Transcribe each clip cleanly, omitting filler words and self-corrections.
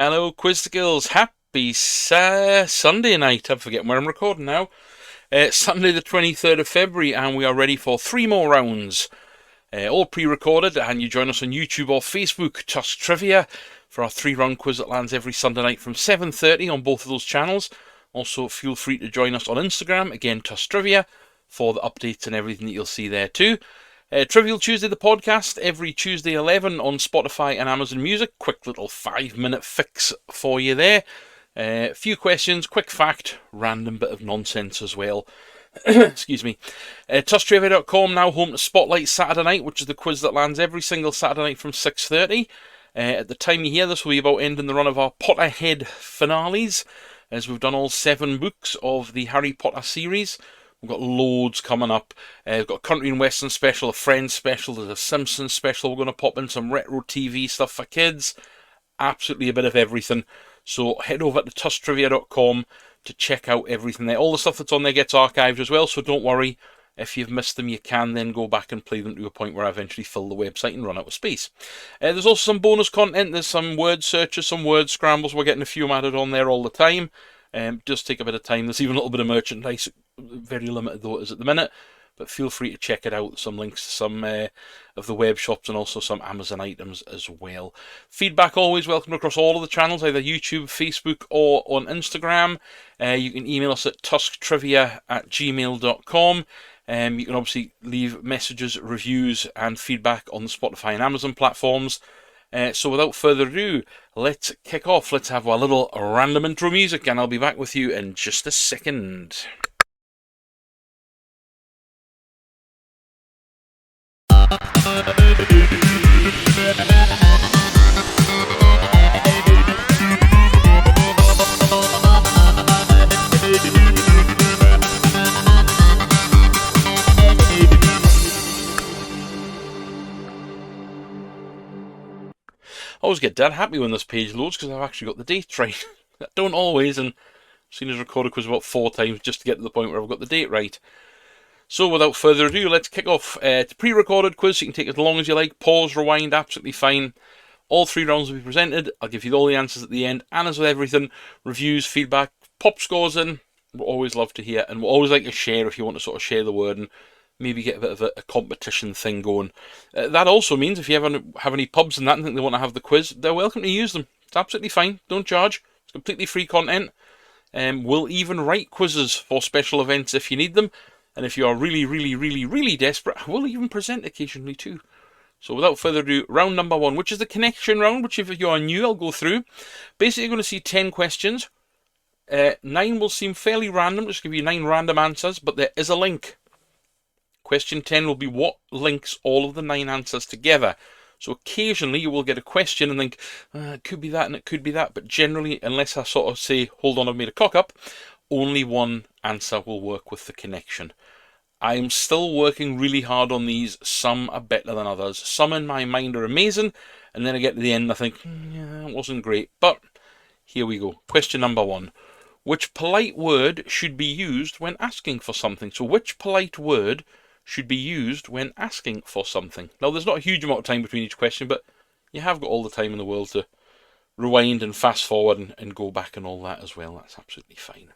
Hello, Quiz Skills. Happy Sunday night. I'm forgetting where I'm recording now. Sunday, the 23rd of February, and we are ready for three more rounds. All pre-recorded, and you join us on YouTube or Facebook, Tusk Trivia, for our three-round quiz that lands every Sunday night from 7:30 on both of those channels. Also, feel free to join us on Instagram, again, Tusk Trivia, for the updates and everything that you'll see there too. Trivial Tuesday, the podcast, every Tuesday 11 on Spotify and Amazon Music. Quick little 5-minute fix for you there. Few questions, quick fact, random bit of nonsense as well. Excuse me. TuskTrivia.com, now home to Spotlight Saturday night, which is the quiz that lands every single Saturday night from 6:30. At the time you hear this, will be about ending the run of our Potterhead finales, as we've done all 7 books of the Harry Potter series. We've got loads coming up. We've got a Country and Western special, a Friends special, there's a Simpsons special. We're going to pop in some retro TV stuff for kids. Absolutely a bit of everything. So head over to TuskTrivia.com to check out everything there. All the stuff that's on there gets archived as well, so don't worry. If you've missed them, you can then go back and play them to a point where I eventually fill the website and run out of space. There's also some bonus content. There's some word searches, some word scrambles. We're getting a few added on there all the time. Does take a bit of time. There's even a little bit of merchandise. Very limited though it is at the minute. But feel free to check it out. Some links to some of the web shops and also some Amazon items as well. Feedback always welcome across all of the channels, either YouTube, Facebook, or on Instagram. You can email us at tusktrivia@gmail.com. You can obviously leave messages, reviews, and feedback on the Spotify and Amazon platforms. So without further ado, let's kick off. Let's have a little random intro music, and I'll be back with you in just a second. I always get dead happy when this page loads because I've actually got the dates right. I don't always, and I've seen this recorded quiz about 4 times just to get to the point where I've got the date right. So without further ado, let's kick off. It's a pre-recorded quiz, so you can take it as long as you like. Pause, rewind, absolutely fine. All 3 rounds will be presented. I'll give you all the answers at the end. And as with everything, reviews, feedback, pop scores in. We'll always love to hear, and we'll always like to share if you want to sort of share the word and maybe get a bit of a competition thing going. That also means if you ever have any pubs and that and think they want to have the quiz, they're welcome to use them. It's absolutely fine. Don't charge. It's completely free content. We'll even write quizzes for special events if you need them. And if you are really, really, really, really desperate, we'll even present occasionally too. So without further ado, round number 1, which is the connection round, which if you are new, I'll go through. Basically, you're going to see 10 questions. 9 will seem fairly random. Just give you 9 random answers, but there is a link. Question 10 will be what links all of the 9 answers together. So occasionally you will get a question and think, it could be that and it could be that. But generally, unless I sort of say, hold on, I've made a cock up, only one answer will work with the connection. I'm still working really hard on these. Some are better than others. Some in my mind are amazing. And then I get to the end and I think, yeah, it wasn't great. But here we go. Question number 1. Which polite word should be used when asking for something? So which polite word should be used when asking for something? Now, there's not a huge amount of time between each question, but you have got all the time in the world to rewind and fast forward and go back and all that as well. That's absolutely fine.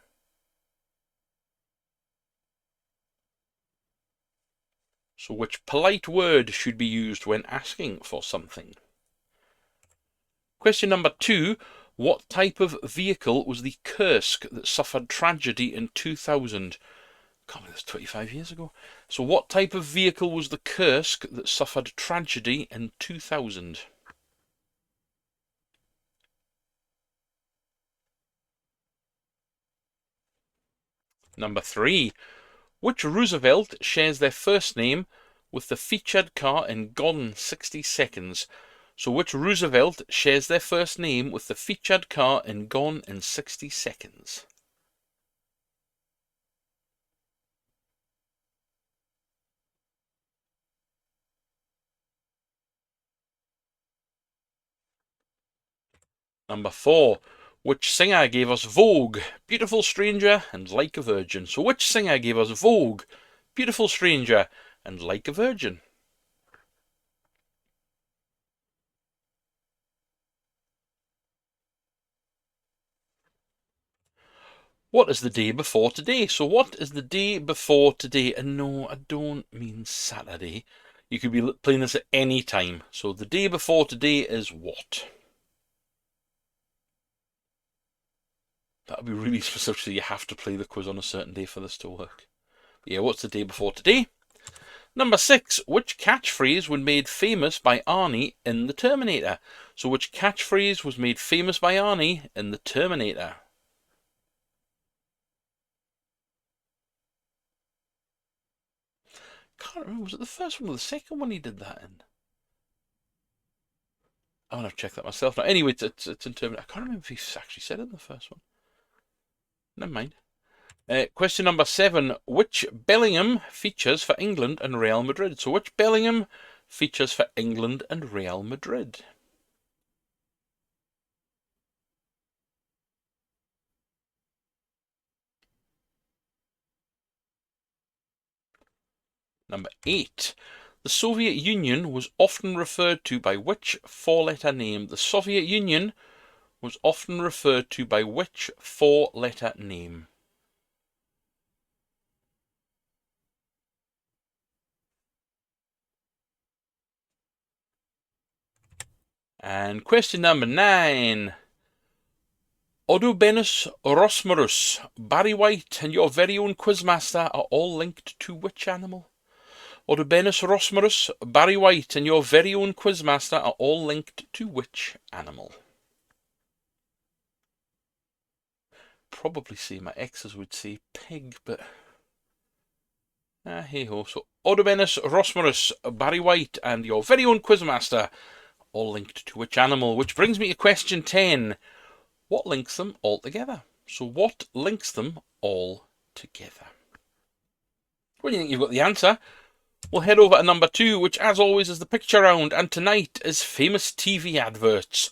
So which polite word should be used when asking for something? Question number 2. What type of vehicle was the Kursk that suffered tragedy in 2000? Can't believe that's 25 years ago. So what type of vehicle was the Kursk that suffered tragedy in 2000? Number 3. Which Roosevelt shares their first name with the featured car in Gone in 60 Seconds? So which Roosevelt shares their first name with the featured car in Gone in 60 Seconds? Number 4. Which singer gave us Vogue, Beautiful Stranger, and Like a Virgin? So which singer gave us Vogue, Beautiful Stranger, and Like a Virgin? What is the day before today? So what is the day before today? And no, I don't mean Saturday. You could be playing this at any time. So the day before today is what? That would be really specific, so you have to play the quiz on a certain day for this to work. Yeah, what's the day before today? Number 6, which catchphrase was made famous by Arnie in The Terminator? So which catchphrase was made famous by Arnie in The Terminator? Can't remember, was it the first one or the second one he did that in? I'm going to check that myself now. Anyway, it's in Terminator. I can't remember if he actually said it in the first one. Never mind. Question number 7. Which Bellingham features for England and Real Madrid? So which Bellingham features for England and Real Madrid? Number 8. The Soviet Union was often referred to by which four-letter name? The Soviet Union was often referred to by which four-letter name? And question number 9. Odobenus Rosmarus, Barry White, and your very own Quizmaster are all linked to which animal? Odobenus Rosmarus, Barry White, and your very own Quizmaster are all linked to which animal? Probably say my exes would say pig, but hey ho. So Odobenus Rosmarus, Barry White, and your very own Quizmaster all linked to which animal? Which brings me to question 10. What links them all together? So what links them all together? When you think you've got the answer, we'll head over to number 2, which as always is the picture round, and tonight is famous TV adverts.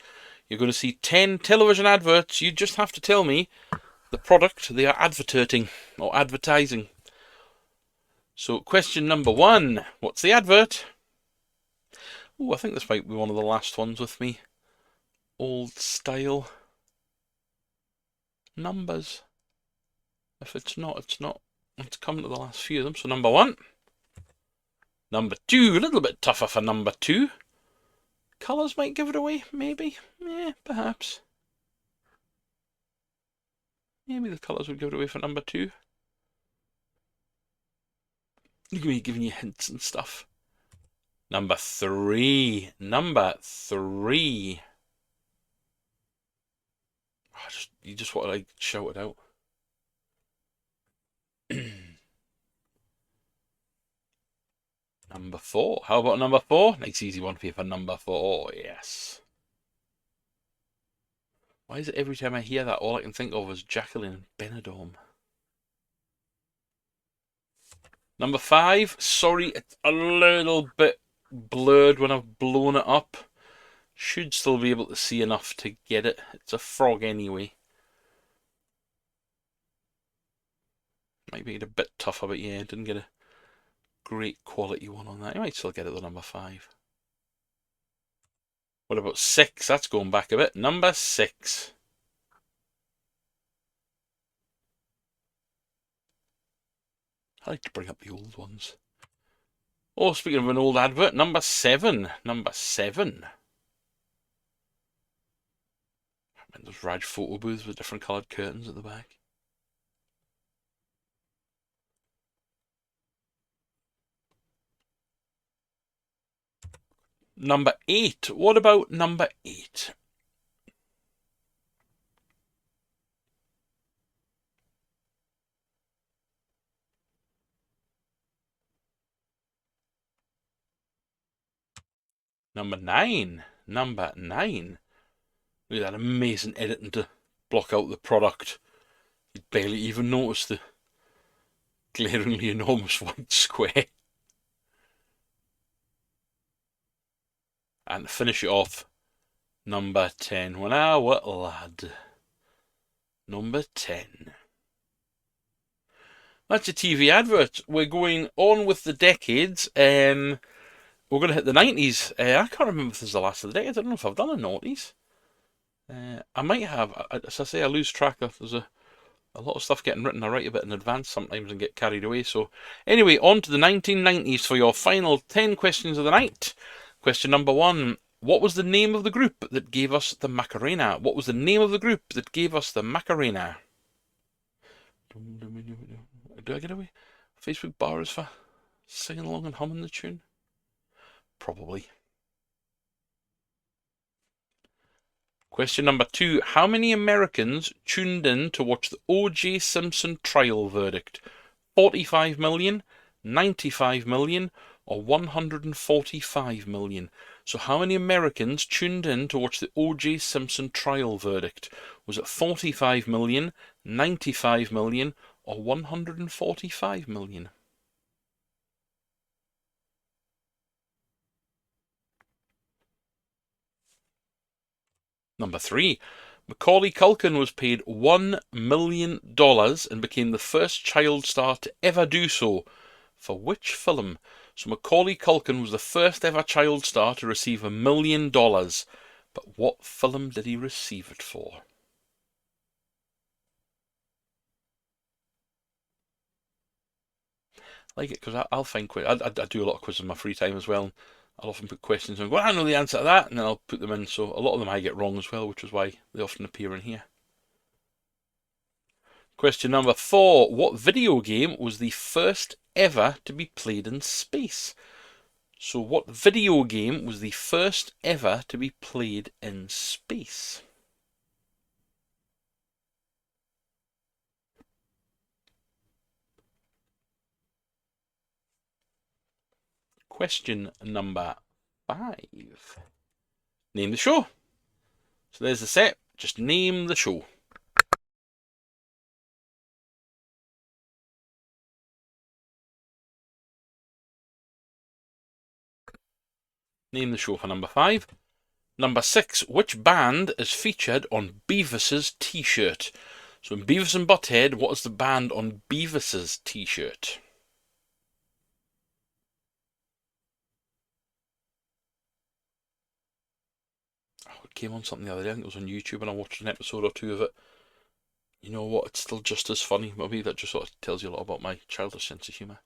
You're going to see 10 television adverts. You just have to tell me the product they are advertising or advertising. So question number 1, what's the advert? Oh, I think this might be one of the last ones with me. Old style numbers. If it's not, it's not. It's coming to the last few of them. So number 1. Number 2, a little bit tougher for number 2. Colours might give it away, maybe. Yeah, perhaps. Maybe the colours would give it away for number 2. Look at me giving you hints and stuff. Number 3. Number 3. Oh, you just want to like shout it out. Number 4. How about number 4? Nice easy one for you for number 4. Yes. Why is it every time I hear that, all I can think of is Jacqueline Benidorm? Number 5. Sorry, it's a little bit blurred when I've blown it up. Should still be able to see enough to get it. It's a frog anyway. Might make it a bit tougher, but yeah, didn't get a great quality one on that. You might still get it, the number 5. What about 6? That's going back a bit. Number 6. I like to bring up the old ones. Oh, speaking of an old advert, number 7. Number 7. And those Raj photo booths with different coloured curtains at the back. Number 8. What about number 8? Number 9. Number 9. Look at that amazing editing to block out the product. You'd barely even notice the glaringly enormous white square. And to finish it off, number 10. Well, now what lad? Number 10. That's a TV advert. We're going on with the decades. We're going to hit the 90s. I can't remember if this is the last of the decades. I don't know if I've done a noughties. I might have. As I say, I lose track of. There's a A lot of stuff getting written, I write a bit in advance sometimes and get carried away. So anyway, on to the 1990s for your final 10 questions of the night. Question number 1. What was the name of the group that gave us the Macarena? What was the name of the group that gave us the Macarena? Do I get away? Facebook bars for singing along and humming the tune? Probably. Question number 2. How many Americans tuned in to watch the O.J. Simpson trial verdict? 45 million, 95 million, or 145 million? So how many Americans tuned in to watch the O.J. Simpson trial verdict? Was it 45 million, 95 million, or 145 million? Number 3. Macaulay Culkin was paid $1 million and became the first child star to ever do so. For which film? So Macaulay Culkin was the first ever child star to receive $1 million. But what film did he receive it for? I like it because I'll find I do a lot of quizzes in my free time as well. I'll often put questions and go, I know the answer to that, and then I'll put them in. So a lot of them I get wrong as well, which is why they often appear in here. Question number 4. What video game was the first ever to be played in space? So what video game was the first ever to be played in space? Question number 5. Name the show. So there's the set. Just name the show. Name the show for number 5. Number 6. Which band is featured on Beavis's t-shirt? So in Beavis and Butthead, what is the band on Beavis's t-shirt? Oh, it came on something the other day. I think it was on YouTube and I watched an episode or 2 of it. You know what? It's still just as funny. Maybe that just sort of tells you a lot about my childish sense of humour.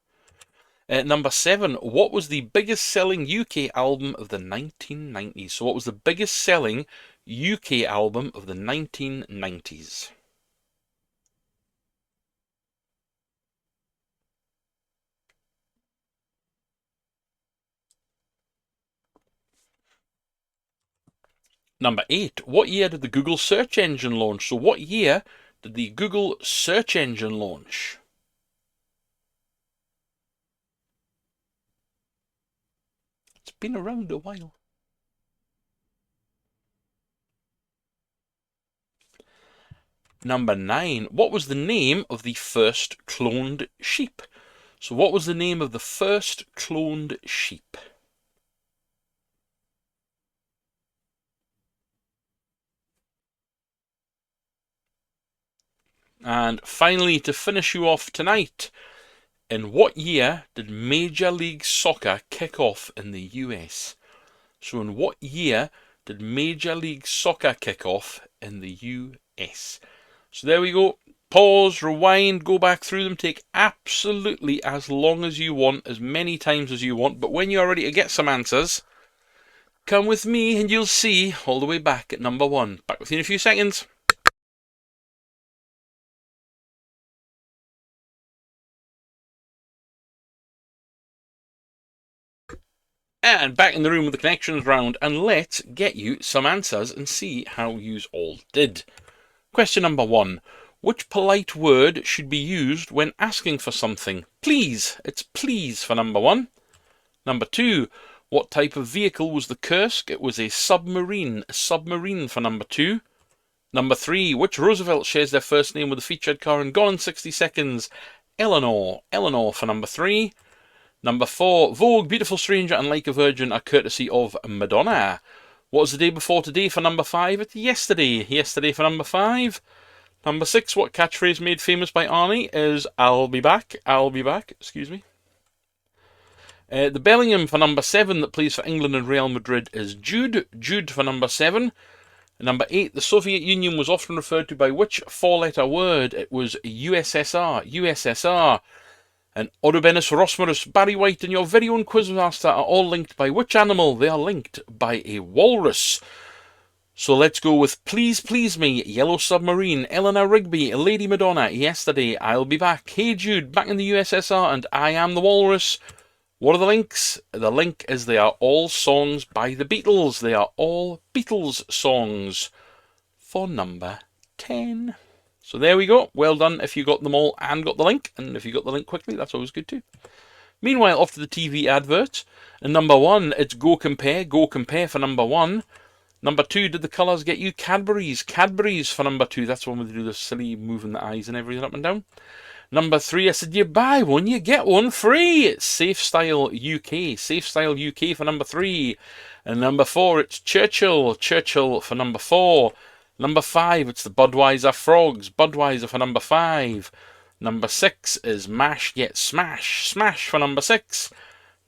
Number 7. What was the biggest selling UK album of the 1990s? So what was the biggest selling UK album of the 1990s? Number 8. What year did the Google search engine launch? So what year did the Google search engine launch? It's been around a while. Number 9. What was the name of the first cloned sheep? So what was the name of the first cloned sheep? And finally, to finish you off tonight, in what year did Major League Soccer kick off in the US? So in what year did Major League Soccer kick off in the US? So there we go. Pause, rewind, go back through them. Take absolutely as long as you want, as many times as you want. But when you are ready to get some answers, come with me and you'll see all the way back at number 1. Back with you in a few seconds. And back in the room with the connections round, and let's get you some answers and see how yous all did. Question number 1. Which polite word should be used when asking for something? Please. It's please for number 1. Number 2. What type of vehicle was the Kursk? It was a submarine. A submarine for number 2. Number 3. Which Roosevelt shares their first name with the featured car in Gone in 60 Seconds? Eleanor. Eleanor for number 3. Number 4. Vogue, Beautiful Stranger and Like a Virgin are courtesy of Madonna. What was the day before today for number 5? It's yesterday. Yesterday for number 5. Number 6. What catchphrase made famous by Arnie is I'll be back. I'll be back. Excuse me. The Bellingham for number 7 that plays for England and Real Madrid is Jude. Jude for number 7. Number 8, the Soviet Union was often referred to by which four-letter word? It was USSR. USSR. And Orubenus Rosmerus, Barry White, and your very own Quizmaster are all linked by which animal? They are linked by a walrus. So let's go with Please Please Me, Yellow Submarine, Eleanor Rigby, Lady Madonna, Yesterday, I'll Be Back, Hey Jude, Back in the USSR, and I Am the Walrus. What are the links? The link is they are all songs by the Beatles. They are all Beatles songs for number 10. So there we go. Well done if you got them all and got the link. And if you got the link quickly, that's always good too. Meanwhile, off to the TV advert. And number 1, it's Go Compare for number 1. Number 2, did the colours get you? Cadbury's. Cadbury's for number 2. That's the one where they do the silly moving the eyes and everything up and down. Number 3, I said you buy one, you get one free. It's Safe Style UK. Safe Style UK for number 3. And number 4, it's Churchill. Churchill for number 4. Number 5, it's the Budweiser Frogs. Budweiser for number 5. Number 6 is Mash Get Smash. Smash for number 6.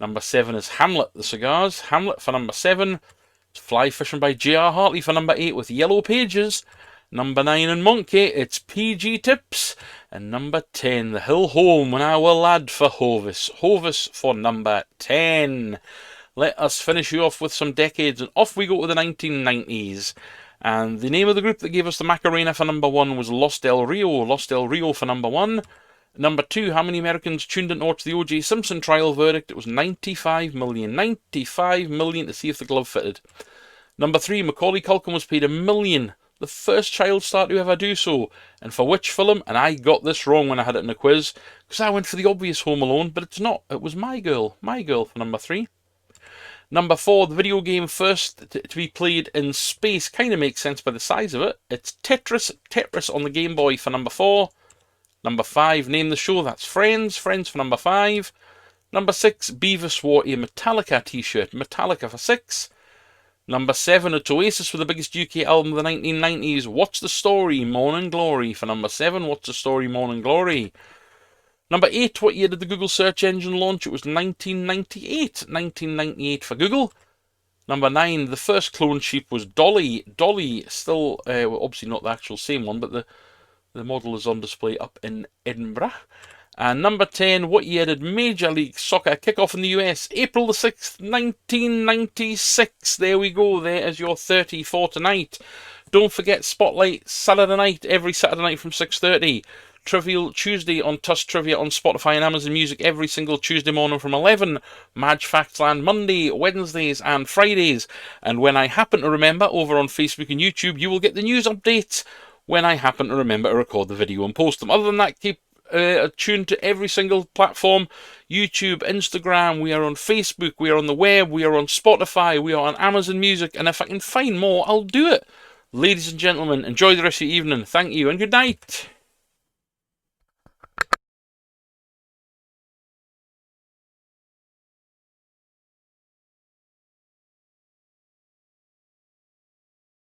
Number 7 is Hamlet, the cigars. Hamlet for number 7. It's Fly Fishing by J.R. Hartley for number 8 with Yellow Pages. Number 9 in Monkey, it's PG Tips. And number 10, The Hill Home When I Were Lad for Hovis. Hovis for number 10. Let us finish you off with some decades, and off we go to the 1990s. And the name of the group that gave us the Macarena for number 1 was Los Del Rio. Los Del Rio for number 1. Number 2, how many Americans tuned in to watch the O.J. Simpson trial verdict? It was 95 million. 95 million to see if the glove fitted. Number 3, Macaulay Culkin was paid $1 million. The first child star to ever do so. And for which film? And I got this wrong when I had it in a quiz, because I went for the obvious Home Alone, but it's not. It was My Girl. My Girl for number 3. Number 4, the video game first to be played in space. Kind of makes sense by the size of it. It's Tetris. Tetris on the Game Boy for number 4. Number 5, name the show. That's Friends. Friends for number 5. Number 6, Beavis wore a Metallica t-shirt. Metallica for 6. Number 7, it's Oasis with the biggest UK album of the 1990s. What's the Story? Morning Glory for number 7. What's the Story? Morning Glory. Number 8, what year did the Google search engine launch? It was 1998. 1998 for Google. Number 9, the first clone sheep was Dolly. Dolly, still, well, obviously not the actual same one, but the model is on display up in Edinburgh. And number 10, what year did Major League Soccer kick off in the US? April the 6th, 1996. There we go. There is your 30 for tonight. Don't forget Spotlight Saturday night, every Saturday night from 6:30. Trivial Tuesday on Tusk Trivia on Spotify and Amazon Music every single Tuesday morning from 11. Madge Facts Land Monday, Wednesdays and Fridays. And when I happen to remember, over on Facebook and YouTube, you will get the news updates when I happen to remember to record the video and post them. Other than that, keep tuned to every single platform. YouTube, Instagram, we are on Facebook, we are on the web, we are on Spotify, we are on Amazon Music, and if I can find more, I'll do it. Ladies and gentlemen, enjoy the rest of your evening. Thank you and good night.